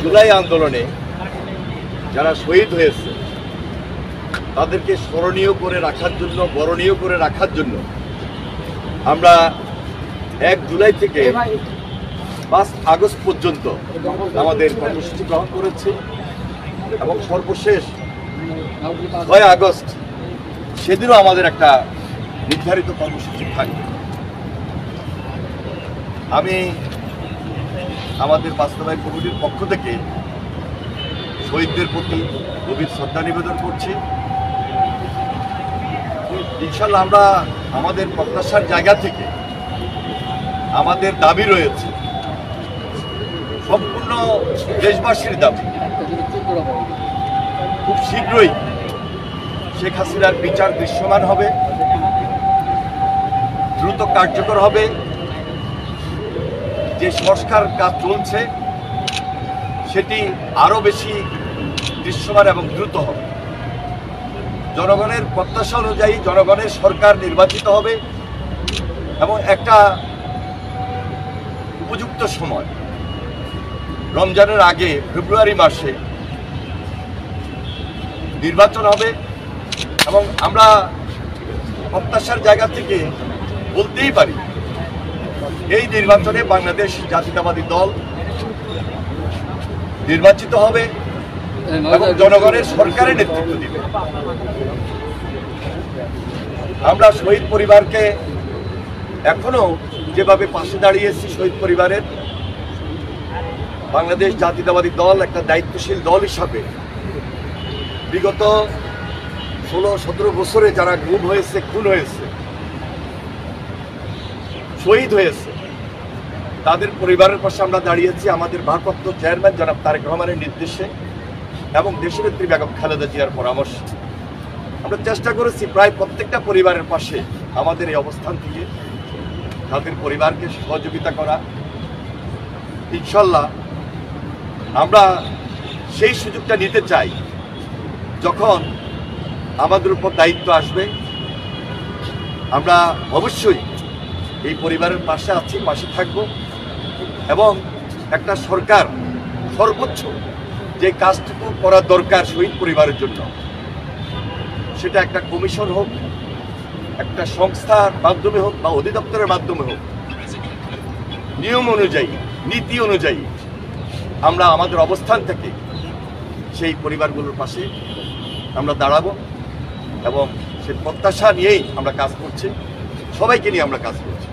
জুলাই আন্দোলনে যারা শহীদ হয়েছে তাদেরকে স্মরণীয় করে রাখার জন্য, বরণীয় করে রাখার জন্য আমরা 1 জুলাই থেকে 5 আগস্ট পর্যন্ত আমাদের কর্মসূচি গ্রহণ করেছি এবং সর্বশেষ 6 আগস্ট সেদিনও আমাদের একটা নির্ধারিত কর্মসূচি থাকবে। আমি আমাদের বাস্তবায়ন কমিটির পক্ষ থেকে শহীদদের প্রতি গভীর শ্রদ্ধা নিবেদন করছি। ইনশাল্লাহ আমরা আমাদের প্রত্যাশার জায়গা থেকে আমাদের দাবি রয়েছে, সম্পূর্ণ দেশবাসীর দাবি, খুব শীঘ্রই শেখ হাসিনার বিচার দৃশ্যমান হবে, দ্রুত কার্যকর হবে। যে সংস্কার কাজ চলছে সেটি আরো বেশি দৃশ্যমান এবং দ্রুত হবে। জনগণের প্রত্যাশা অনুযায়ী জনগণের সরকার নির্বাচিত হবে এবং একটা উপযুক্ত সময় রমজানের আগে ফেব্রুয়ারি মাসে নির্বাচন হবে এবং আমরা প্রত্যাশার জায়গা থেকে বলতেই পারি এই নির্বাচনে বাংলাদেশ জাতীয়তাবাদী দল নির্বাচিত হবে এবং জনগণের সরকারের নেতৃত্ব দিবে। আমরা শহীদ পরিবারকে এখনো যেভাবে পাশে দাঁড়িয়েছি, শহীদ পরিবারের, বাংলাদেশ জাতীয়তাবাদী দল একটা দায়িত্বশীল দল হিসাবে বিগত 16-17 বছরে যারা গুম হয়েছে, খুন হয়েছে, শহীদ হয়েছে, তাদের পরিবারের পাশে আমরা দাঁড়িয়েছি আমাদের ভারপ্রাপ্ত চেয়ারম্যান জনাব তারেক রহমানের নির্দেশে এবং দেশনেত্রী বেগম খালেদা জিয়ার পরামর্শে। আমরা চেষ্টা করেছি প্রায় প্রত্যেকটা পরিবারের পাশে আমাদের এই অবস্থান থেকে তাদের পরিবারকে সহযোগিতা করা। ইনশাল্লাহ আমরা সেই সুযোগটা নিতে চাই যখন আমাদের উপর দায়িত্ব আসবে। আমরা অবশ্যই এই পরিবারের পাশে আছি, পাশে থাকব এবং একটা সরকার সর্বোচ্চ যে কাজটুকু করা দরকার শহীদ পরিবারের জন্য, সেটা একটা কমিশন হোক, একটা সংস্থার মাধ্যমে হোক বা অধিদপ্তরের মাধ্যমে হোক, নিয়ম অনুযায়ী, নীতি অনুযায়ী আমরা আমাদের অবস্থান থেকে সেই পরিবারগুলোর পাশে আমরা দাঁড়াবো এবং সে প্রত্যাশা নিয়েই আমরা কাজ করছি, সবাইকে নিয়ে আমরা কাজ করছি।